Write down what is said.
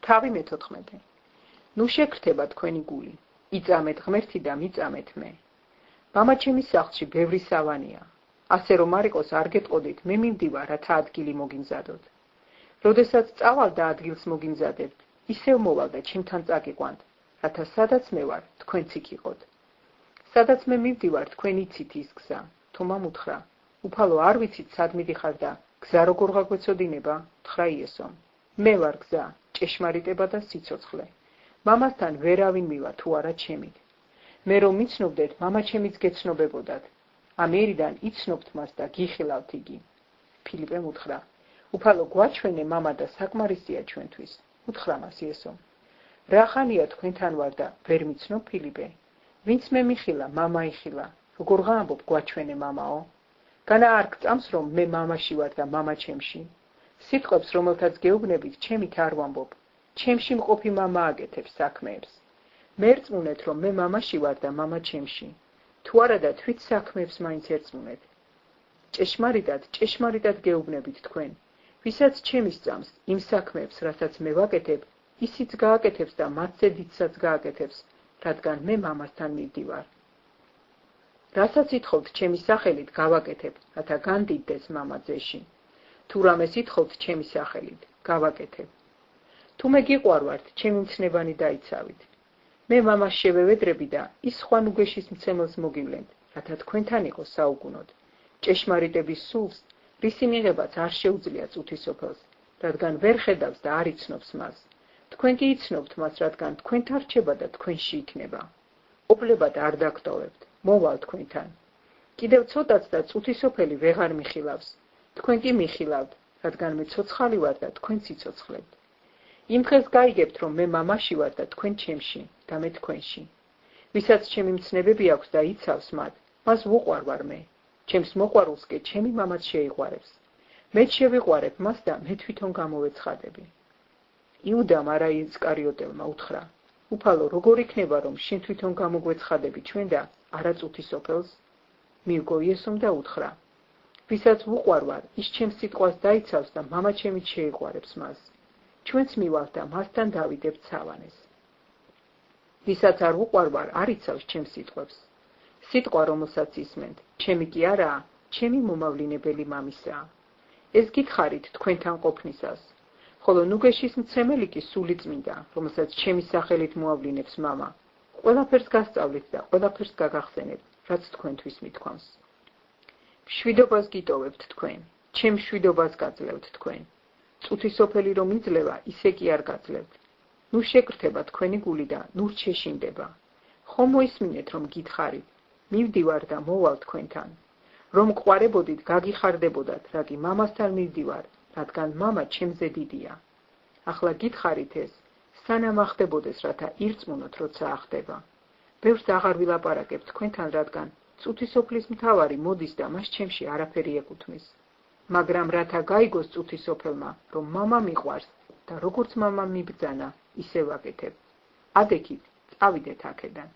თავი მე-14. ნუ შეგრთება თქვენი გული, იწამეთ ღმერთი და მიწამეთ მე. მამაჩემის სახლში ბევრი სავანია, ასე რომ არ იყოს არ გეტყოდით, მე მივდივარ, რათა ადგილი მოგიმზადოთ. როდესაც წავალ და ადგილს მოგიმზადებთ, ისევ მოვალ და ჩემთან წაგიყვანთ, რათა სადაც მე ვარ, თქვენც იქ იყოთ. სადაც მე მივდივარ, თქვენ იცით ის გზა, თომამ უთხრა, უფალო არ ვიცით სად მიდიხარ და გზა როგორ გაგვეცოდინება, უთხრა იესომ. მე ვარ გზა, ჭეშმარიტება და სიცოცხლე. მამასთან ვერავინ მივა თუ არა ჩემით. მე რომ მიცნობდეთ, მამაჩემიც გეცნობებოდათ. ამერიდან იცნობთ მას და გიხილავთ იგი. ფილიპემ უთხრა, უფალო გვაჩვენე მამა და საკმარისია ჩვენთვის. უთხრა მას იესომ. რა ხანია თქვენთან ვარ და ვერ მიცნობ ფილიპე? ვინც მე მიხილა, მამა იხილა. როგორ გაამბობ გვაჩვენე მამაო? განა არ გწამს რომ მე მამაში ვარ და მამა ჩემში. სიტყვებს რომელთაც გეუბნებით, ჩემით არ ვამბობ. ჩემში მყოფი მამა აკეთებს საქმეებს. მე ერწმუნეთ რომ მე მამაში ვარ და მამა ჩემში. თუ არა და თვით საქმეებს მაინც ერწმუნეთ. ჭეშმარიტად გეუბნებით თქვენ. ვისაც ჩემი სწამს იმ საქმეებს, რასაც მე ვაკეთებ, ისიც გააკეთებს და მათზე დიდსაც გააკეთებს, რადგან მე მამასთან მივდივარ. რასაც ითხოვთ ჩემი სახელით გავაკეთებ, რათა განდიდდეს მამა ძეში. თუ რამეს ითხოვთ ჩემი სახელით, გავაკეთებ. თუ მე გიყვარვართ, ჩემი მცნებანი დაიცავით. მე მამას შევევედრები და ის სხვა ნუგეშის მცემელს მოგივლენთ, რათა თქვენთან იყოს საუკუნოდ. ჭეშმარიტების სულს, რისი მიღებაც არ შეუძლია წუთისოფელს, რადგან ვერ ხედავს და არ იცნობს მას. თქვენ კი იცნობთ მას, რადგან თქვენთან რჩება და თქვენში იქნება. ოპლებად არ დაგტოვებთ, მოვალ თქვენთან. კიდევ ცოტაც და წუთისოფელი ვეღარ მიხილავს. თქვენ კი მიხილავთ, რადგან მე ცოცხალი ვარ და თქვენ სიცოცხლებთ. იმ დღეს გაიგებთ, რომ მე მამაში ვარ და თქვენ ჩემში და მე თქვენში. ვისაც ჩემი მცნებები აქვს და იცავს მათ, მას ვუყვარვარ მე. ჩემს მოყვარულს კი ჩემი მამაც შეიყვარებს. მეც შევიყვარებ მას და მე თვითონ გამოვეცხადები. იუდამ არა ისკარიოტელმა უთხრა, უფალო, როგორ იქნება, რომ შენ თვითონ გამოგვეცხადები ჩვენ და არა წუთისოფელს? მიუგო იესომ და უთხრა, ვისაც ვუყვარვარ, ის ჩემს სიტყვას დაიცავს და მამა ჩემით შეიყვარებს მას. ჩვენც მივალთ და მასთან დავიდებთ სავანეს. ვისაც არ ვუყვარვარ, არ იცავს ჩემს სიტყვებს. სიტყვა, რომელსაც ისმენთ, ჩემი კი არაა, ჩემი მომავლინებელი მამისაა. ეს გითხარით თქვენთან ყოფნისას. ხოლო ნუგეშის მცემელი კი სული წმინდა, რომელსაც ჩემი სახელით მოავლინებს მამა. ყველაფერს გასწავლით და ყველაფერს გაგახსენებთ, რაც თქვენთვის მithქვამს. მშვიდობას გიტოვებთ თქვენ, ჩემ მშვიდობას გაძლევთ თქვენ. წუთისოფელი რომ იძლევა, ისე კი არ გაძლევთ. ნუ შეგრთება თქვენი გული და ნუ რჩეშინდება. ხომ მოისმინეთ რომ გითხარით, მივდივარ და მოვალ თქვენთან. რომ ყვარებოდით, გაგიხარდებოდათ, რა კი მამასთან მივდივარ, რადგან მამა ჩემზე დიდია. ახლა გითხარით ეს, სანამ ახდებოდეს, რათა ირწმუნოთ, როცა ახდება. ბევრს აღარ ვილაპარაკებ თქვენთან, რადგან წუთისოფლის მთავარი მოდის და მას ჩემში არაფერი ეკუთვნის. მაგრამ რათა გაიგოს წუთისოფელმა, რომ მამა მიყვარს და როგორც მამა მიბრძანა, ისე ვაკეთებ. ადექით, წავიდეთ აქედან.